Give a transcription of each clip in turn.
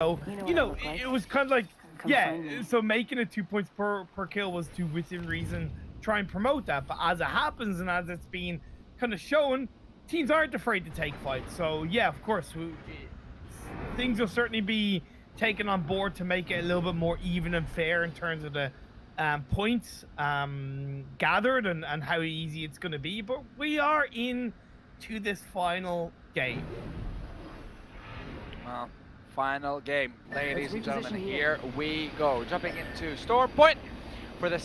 So, it was kind of like, yeah, so making it 2 points per kill was to, within reason, try and promote that. But as it happens and as it's been kind of shown, teams aren't afraid to take fights. So, yeah, of course, things will certainly be taken on board to make it a little bit more even and fair in terms of the points gathered and how easy it's going to be. But we are into this final game. Well, final game, ladies and gentlemen, here we go. Jumping into Storm Point for the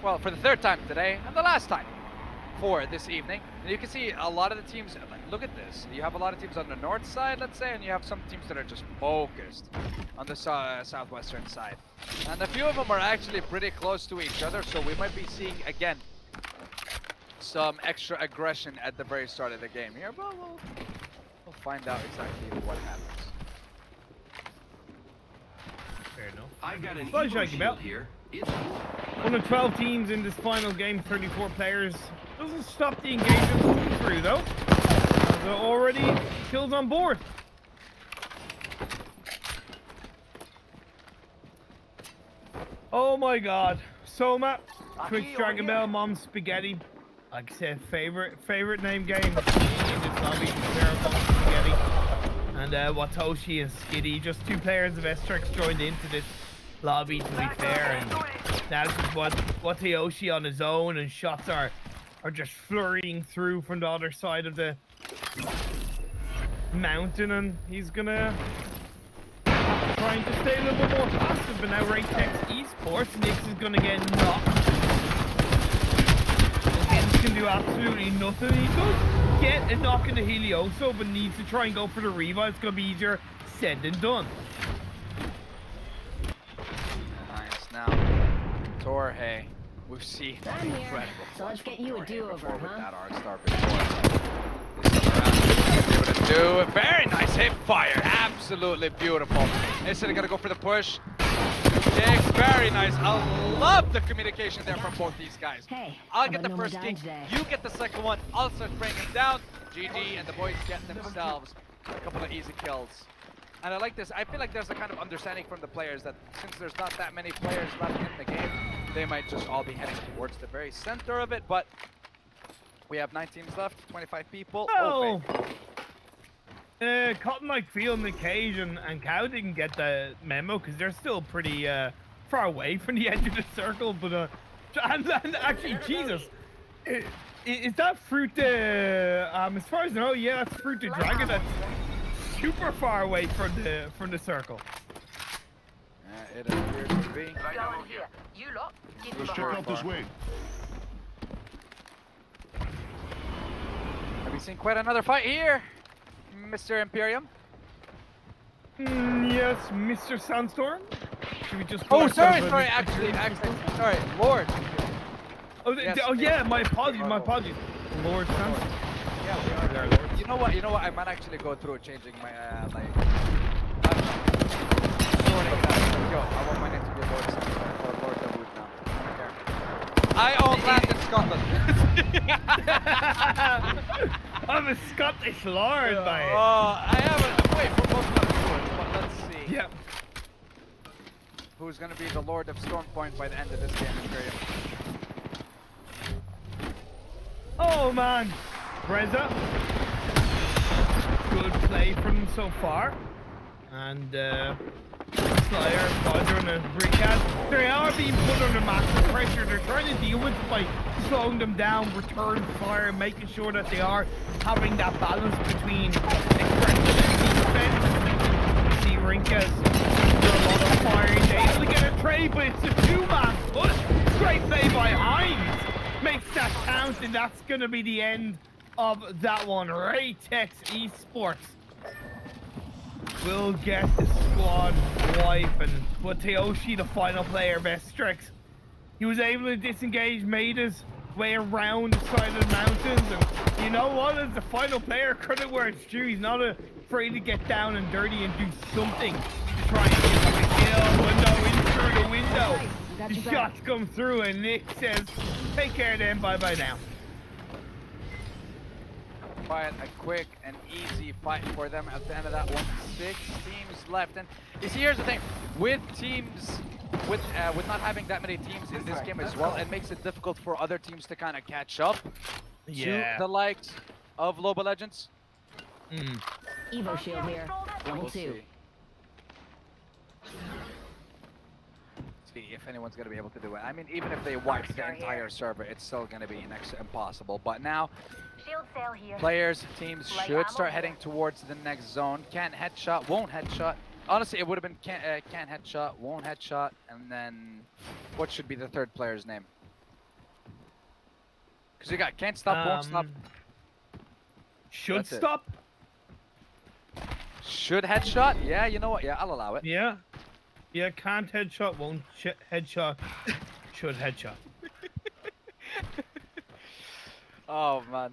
for the third time today and the last time for this evening. And you can see a lot of the teams, look at this. You have a lot of teams on the north side, let's say, and you have some teams that are just focused on the southwestern side. And a few of them are actually pretty close to each other, so we might be seeing, again, some extra aggression at the very start of the game here, but we'll find out exactly what happens. Fair enough. I got an Evo shield here. One of 12 teams in this final game, 34 players. Doesn't stop the engagement moving through though. There are already kills on board. Oh my god. Soma, Twitch Dragon Bell, Mom Spaghetti. Like I said, favorite name game in this lobby. Spaghetti. And Watoshi and Skiddy, just two players of Estrex joined into this lobby, to be fair, and that's what Watayoshi on his own, and shots are just flurrying through from the other side of the mountain, and he's gonna trying to stay a little bit more passive. But now Raytex Esports, Nix is gonna get knocked. Hens can do absolutely nothing. He does get a knock in the Helioso, but needs to try and go for the revive. It's gonna be easier said than done. Nice. Now, Torhe, we've seen incredible. So let's get you a do-over, with huh? that R-Star before. This time around, he's able to do a very nice hip fire. Absolutely beautiful. Instead of gonna go for the push. Jake, very nice. I love the communication there from both these guys. Hey, I'll get the first kick, you get the second one. I'll start spraying him down. GG, and the boys get themselves a couple of easy kills. And I like this. I feel like there's a kind of understanding from the players that since there's not that many players left in the game, they might just all be heading towards the very center of it. But we have 9 teams left, 25 people. Oh! Cotton like feeling the cage and Cow didn't get the memo because they're still pretty far away from the edge of the circle. But and actually, Jesus, is that fruit? As far as I know, yeah, that's fruit the dragon. That's super far away from the circle. It appears to be. You lot, let's check out this way. Have you seen quite another fight here, Mr. ImPERium? Yes, Mr. Sandstorm. Should we just? Oh, sorry, actually, sorry, Lord. Oh, yes, yeah, my apologies, Lord Sandstorm. Yeah, we are there, Lord. You know what? I might actually go through changing my sorting that. Let's go. I want my name to be Lord Sandstorm or Lord Dawood now. I own land in Scotland. I'm a Scottish lord, mate. I haven't. Wait, for both of us, but let's see. Yep. Who's gonna be the Lord of Storm Point by the end of this game period? Oh man, Breza. Good play from him so far, and Slayer, Bodger, and Brickhead. They are being put under massive pressure. They're trying to deal with it by slowing them down, return fire, making sure that they are having that balance between aggressive and defense. See Rinkas do a lot of firing. They're able to get a trade, but it's a 2-man push. Great play by Hines. Makes that count, and that's going to be the end of that one. Raytex Esports will get the squad wipe, and Watayoshi, the final player of Estrex, he was able to disengage, made his way around the side of the mountains, and you know what, as the final player, credit where it's due, he's not afraid to get down and dirty and do something to try and get the kill. Window in through the window. The shots come through, and Nick says, take care then, bye-bye now. fight, a quick and easy fight for them at the end of that one. 6 teams left, and you see, here's the thing: with teams, with not having that many teams in this game as well, it makes it difficult for other teams to kind of catch up to the likes of Loba Legends. Evo shield here. Level We'll 2. See if anyone's gonna be able to do it. I mean, even if they wipe the entire server, it's still gonna be next to impossible. But now, Shield sail here. players, teams should start heading towards the next zone. Can't headshot, won't headshot. Honestly, it would have been can't headshot, won't headshot, and then what should be the third player's name? Because you got can't stop, won't stop. Should That's it. stop. Should headshot? Yeah, you know what? Yeah, I'll allow it. Yeah. Yeah, can't headshot, won't headshot, should headshot. Oh man.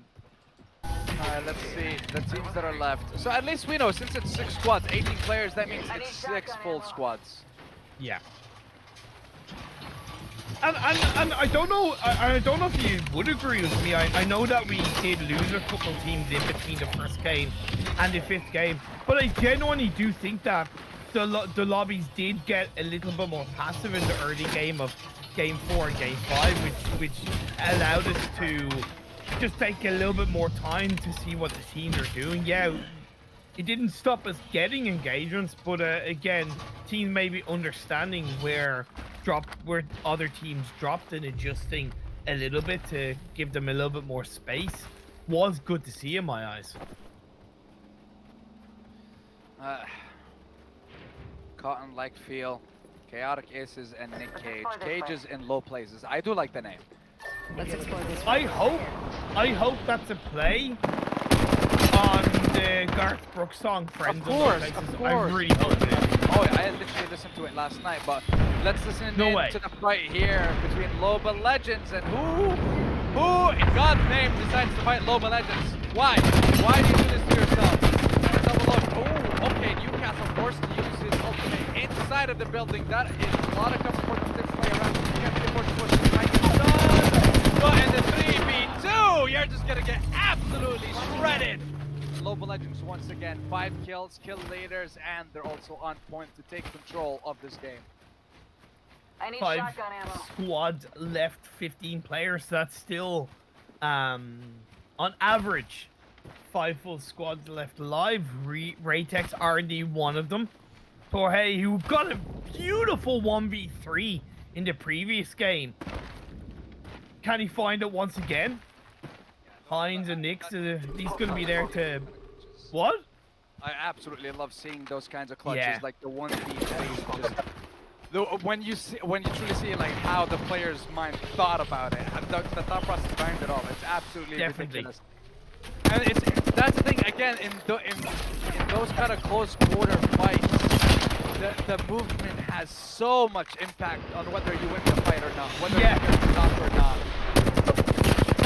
Alright, let's see the teams that are left. So at least we know, since it's 6 squads, 18 players, that means it's 6 full squads. Yeah. And I don't know, I don't know if you would agree with me. I know that we did lose a couple teams in between the first game and the 5th game, but I genuinely do think that the lobbies did get a little bit more passive in the early game of Game 4 and Game 5, which allowed us to just take a little bit more time to see what the teams are doing. Yeah, it didn't stop us getting engagements, but again, teams maybe understanding where other teams dropped and adjusting a little bit to give them a little bit more space was good to see in my eyes. Cotton like feel, Chaotic Aces and Nick Cage. Cages in low places. I do like the name. Let's explore this. I hope that's a play on the Garth Brooks song "Friends." Of course. I really hope it is. Oh, I literally listened to it last night, but let's listen No in way. to the fight here between Loba Legends and who in God's name decides to fight Loba Legends? Why? Why do you do this to yourself? Let's have a look. Oh, okay, Newcastle forced to use his ultimate inside of the building. That is a lot of cover for the 6 play around. You can't be forced to push right inside. But in the 3v2, you're just gonna get absolutely shredded. Loba Legends once again, 5 kills, kill leaders, and they're also on point to take control of this game. I need 5 shotgun ammo. squads left, 15 players. That's still, on average, 5 full squads left alive. Raytex R&D one of them. Torhey, who got a beautiful 1v3 in the previous game. Can he find it once again? Hines and Nix, he's going to be there to... What? I absolutely love seeing those kinds of clutches, Yeah. like the 1v3s. When you truly see like how the player's mind thought about it, and the thought process behind it all, it's absolutely ridiculous. And that's the thing again in those kind of close quarter fights. The movement has so much impact on whether you win the fight or not, whether you get knocked or not.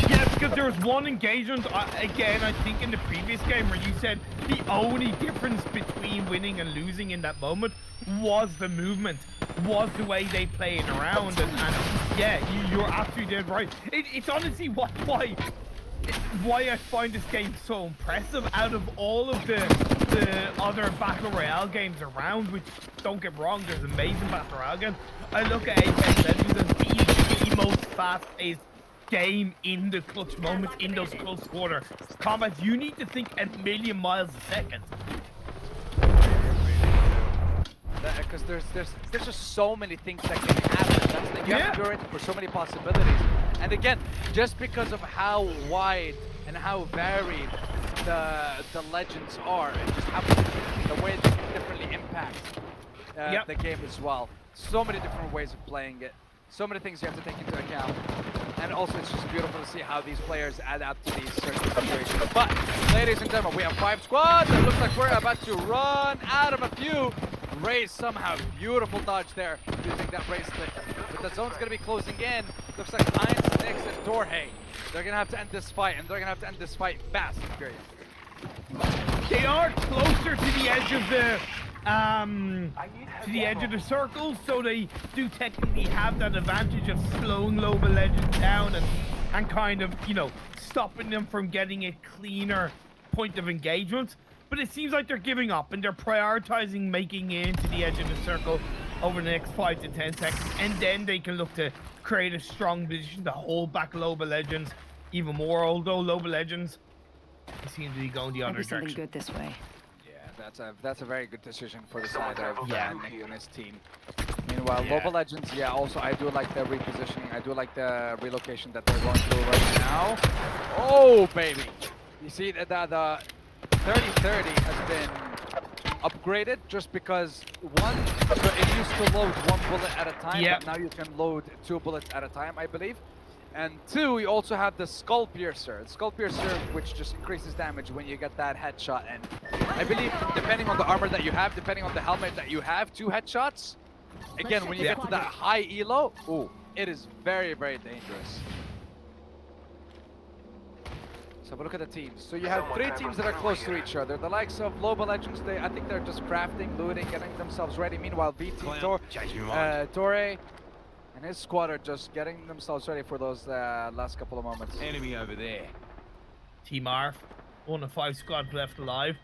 Yeah, because there was one engagement, again, I think in the previous game where you said the only difference between winning and losing in that moment was the movement, was the way they played around, and yeah, you're absolutely dead right. It's honestly why I find this game so impressive out of all of the other Battle Royale games around, which, don't get me wrong, there's amazing Battle Royale games. I look at Apex Legends as the most fast-paced game in the clutch moments, in those close quarter combats. You need to think a million miles a second. Because there's just so many things that can happen. That's the, you have to go in for so many possibilities. And again, just because of how wide and how varied the legends are, and just how the way they can differently impact the game as well. So many different ways of playing it. So many things you have to take into account. And also, it's just beautiful to see how these players adapt to these certain situations. But, ladies and gentlemen, we have 5 squads. It looks like we're about to run out of a few. Ray somehow, beautiful dodge there, using that bracelet. But the zone's going to be closing in. Looks like Hines, Nix, and Torhey. They're going to have to end this fight, and they're going to have to end this fight fast, ImPERium. They are closer to the edge of the circle, so they do technically have that advantage of slowing Loba Legends down and kind of, you know, stopping them from getting a cleaner point of engagement. But it seems like they're giving up and they're prioritizing making it into the edge of the circle over the next 5 to 10 seconds, and then they can look to create a strong position to hold back Loba Legends even more, although Loba Legends seem to be going the other Maybe something direction. good this way. Yeah, that's a very good decision for the side of Nick and his team. Meanwhile, Loba Legends, also I do like the repositioning. I do like the relocation that they're going through right now. Oh, baby. You see that the 30-30 has been upgraded just because one, so it used to load 1 bullet at a time, but now you can load 2 bullets at a time, I believe. And 2, you also have the Skull Piercer. The Skull Piercer, which just increases damage when you get that headshot. And I believe, depending on the armor that you have, depending on the helmet that you have, 2 headshots. Again, when you get to that high elo, it is very, very dangerous. So have a look at the teams. So you have 3 teams that are close to each other. The likes of Loba Legends, I think they're just crafting, looting, getting themselves ready. Meanwhile, VT, Torre, and his squad are just getting themselves ready for those last couple of moments. Enemy over there. Team Arf, 1 of 5 squads left alive.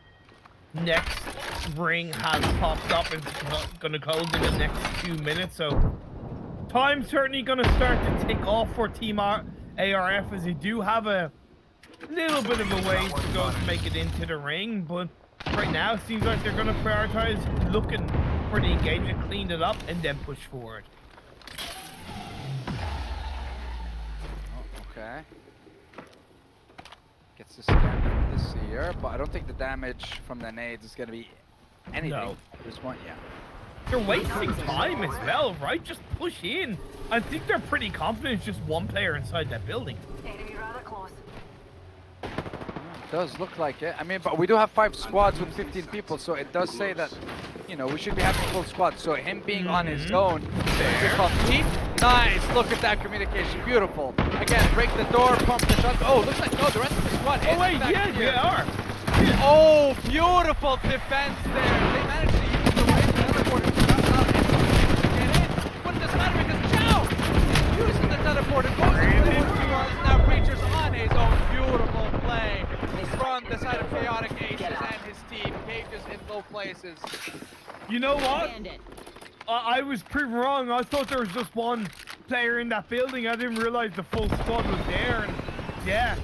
Next ring has popped up and it's going to close in the next 2 minutes. So time's certainly going to start to tick off for Team ARF, as they do have a little bit of a way to go to make it into the ring. But right now it seems like they're going to prioritize looking for the engagement, clean it up, and then push forward. Okay. Gets the scan from this here, but I don't think the damage from the nades is going to be anything at this point. They're wasting time as well, right? Just push in. I think they're pretty confident it's just one player inside that building. Enemy rather close. It does look like it. I mean, but we do have 5 squads with 15 people, so it does say that, you know, we should be having a full squad. So him being on his own, nice. Look at that communication, beautiful. Again, break the door, pump the shot. Oh, looks like the rest of the squad. Oh wait, yeah, they are. Oh, beautiful defense there. They managed to use the right teleporter to come out and get in. But it doesn't matter because Chow using the teleporter. Now Preacher's on his own. Beautiful play from the side of Chaotic Aces and his team. Cages in low places. You know what? I was proven wrong. I thought there was just one player in that building. I didn't realize the full squad was there. And yeah,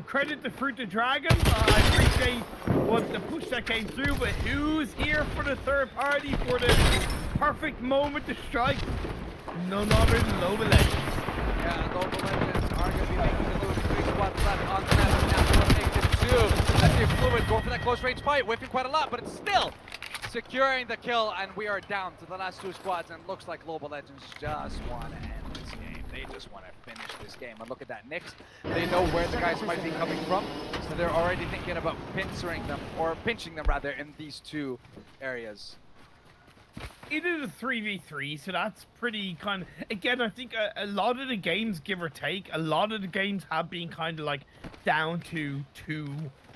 credit to Fruit the Dragon. I appreciate what the push that came through, but who's here for the third party for the perfect moment to strike? None other than Loba Legends. Yeah, Loba Legends are going to be making the little 3 squads left on the map. Now we'll take this 2. Let's see if Fluid going for that close range fight, whiffing quite a lot, but it's still securing the kill, and we are down to the last 2 squads, and it looks like Loba Legends just want to end this game. They just want to finish this game. And look at that, Nyx. They know where the guys might be coming from, so they're already thinking about pinching them rather in these 2 areas. It is a 3v3, so that's pretty kind of... Again, I think a lot of the games, give or take, a lot of the games have been kind of like down to 2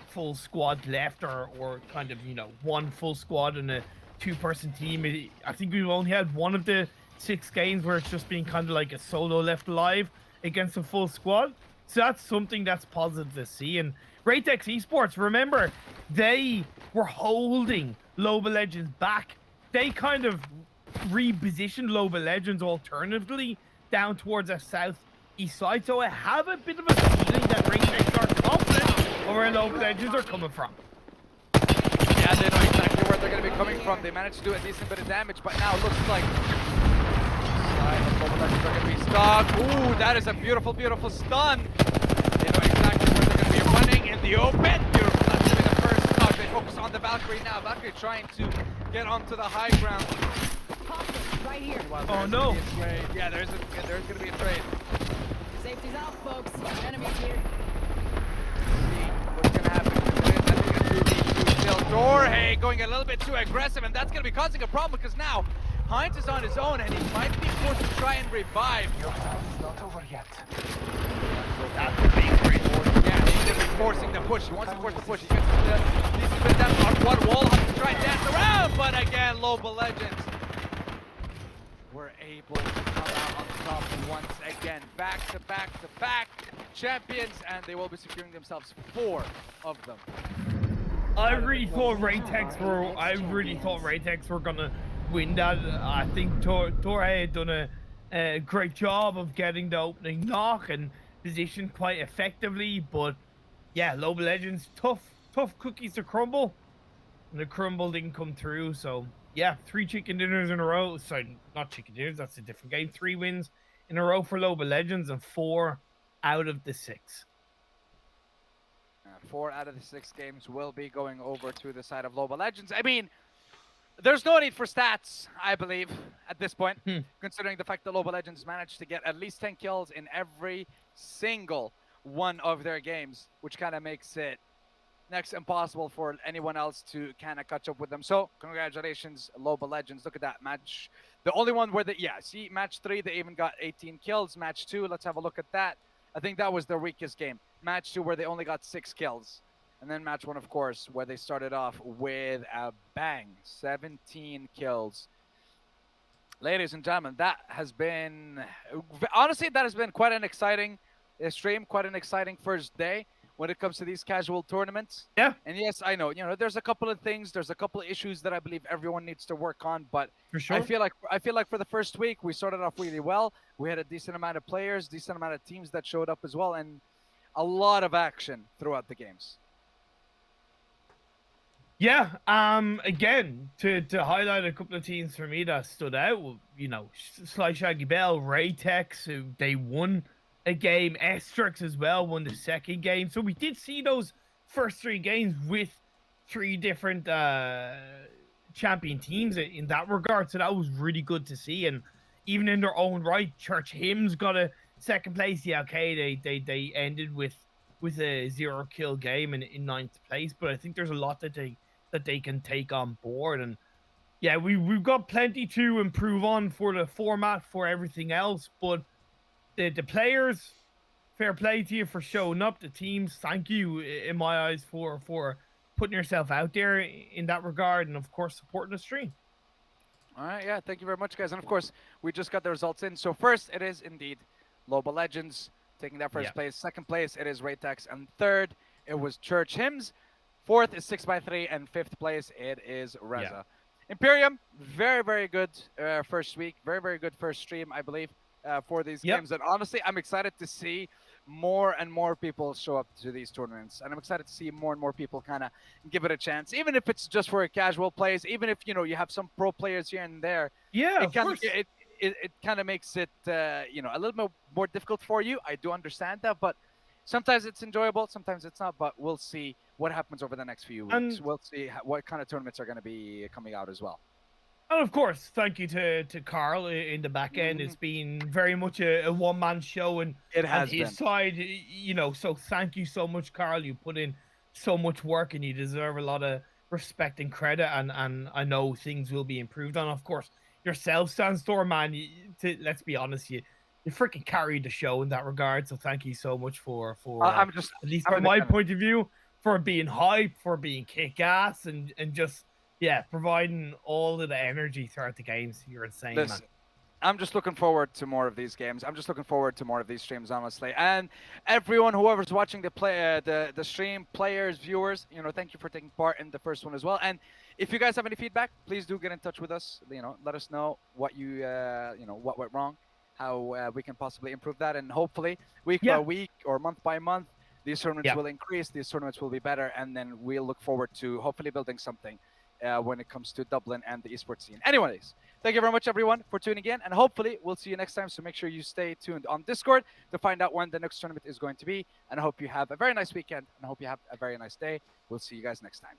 full squad left, or kind of, you know, 1 full squad and a 2-person team. I think we've only had 1 of the 6 games where it's just been kind of like a solo left alive against a full squad. So that's something that's positive to see. And Ratex Esports, remember, they were holding Loba Legends back. They kind of repositioned Loba Legends alternatively down towards the southeast side. So I have a bit of a feeling that Ratex are confident of where Loba Legends are coming from. Yeah, they know exactly where they're going to be coming from. They managed to do a decent bit of damage, but now it looks like Loba Legends are going to be stuck. Ooh, that is a beautiful, beautiful stun. They know exactly where they're going to be running in the open. Beautiful. That's going to be the first stock. They focus on the Valkyrie now. Valkyrie trying to get onto the high ground. Right here. Oh no. Yeah, there's going to be a trade. Safety's out, folks. Enemies here. See what's going to happen. I think it's 2v2 still. Dorhe going a little bit too aggressive, and that's going to be causing a problem because now Heinz is on his own, and he might be forced to try and revive. It's not over yet. That's a big break. Yeah, he's going to be forcing the push. He wants to force the push. He gets a bit down on 1 wall, has to try and dance around, but again, Loba Legends. were able to come out on top once again. Back to back to back champions, and they will be securing themselves 4 of them. I really thought Raytex were gonna win that. I think Torre had done a great job of getting the opening knock and positioned quite effectively. But yeah, Loba Legends, tough cookies to crumble, and the crumble didn't come through. So yeah, 3 chicken dinners in a row. Sorry, not chicken dinners. That's a different game. 3 wins in a row for Loba Legends, and 4 out of the 6. 4 out of the 6 games will be going over to the side of Loba Legends. I mean, there's no need for stats, I believe, at this point, considering the fact that Loba Legends managed to get at least 10 kills in every single one of their games, which kind of makes it next impossible for anyone else to kind of catch up with them. So, congratulations, Loba Legends. Look at that match. The only one where see, match 3, they even got 18 kills. Match 2, let's have a look at that. I think that was their weakest game. Match 2, where they only got 6 kills. And then match 1, of course, where they started off with a bang. 17 kills. Ladies and gentlemen, that has been... Honestly, that has been quite an exciting stream, quite an exciting first day when it comes to these casual tournaments. Yeah. And yes, I know, there's a couple of things, there's a couple of issues that I believe everyone needs to work on, but For sure. I feel like for the first week, we started off really well. We had a decent amount of players, decent amount of teams that showed up as well, and a lot of action throughout the games. Yeah, again, to highlight a couple of teams for me that stood out, Sly Shaggy Bell, Raytex, they won a game. Estrix as well won the second game. So we did see those first 3 games with 3 different champion teams in that regard. So that was really good to see. And even in their own right, Church Hymns got a second place. Yeah, okay, they ended with a 0 kill game in 9th place. But I think there's a lot that they can take on board. And yeah, we've got plenty to improve on for the format, for everything else. But the players, fair play to you for showing up. The teams, thank you in my eyes for putting yourself out there in that regard, and of course supporting the stream. All right, yeah, thank you very much, guys. And of course, we just got the results in. So first, it is indeed Loba Legends taking that first place. Second place, it is Raytex, and third, it was Church Hymns. 4th is 6x3, and 5th place, it is Reza. ImPERium, very, very good first week. Very, very good first stream, I believe, for these games. And honestly, I'm excited to see more and more people show up to these tournaments. And I'm excited to see more and more people kind of give it a chance, even if it's just for a casual plays, even if, you have some pro players here and there. Yeah, of course. It kind of makes it, a little bit more difficult for you. I do understand that, but sometimes it's enjoyable, sometimes it's not, but we'll see what happens over the next few weeks. We'll see what kind of tournaments are going to be coming out as well. And of course, thank you to Carl in the back end. It's been very much a one-man show, and it has on his side, so thank you so much, Carl. You put in so much work, and you deserve a lot of respect and credit, and I know things will be improved on. Of course, yourself, Sandstorm, man, let's be honest, you freaking carried the show in that regard. So thank you so much for at least from my point of view, for being hype, for being kick-ass, and just providing all of the energy throughout the games. You're insane, man. I'm just looking forward to more of these games. I'm just looking forward to more of these streams, honestly. And everyone, whoever's watching the stream, players, viewers, thank you for taking part in the first one as well. And if you guys have any feedback, please do get in touch with us. Let us know what what went wrong, how we can possibly improve that, and hopefully week by week or month by month, these tournaments will increase, these tournaments will be better, and then we'll look forward to hopefully building something when it comes to Dublin and the esports scene. Anyways, thank you very much, everyone, for tuning in, and hopefully we'll see you next time. So make sure you stay tuned on Discord to find out when the next tournament is going to be. And I hope you have a very nice weekend, and I hope you have a very nice day. We'll see you guys next time.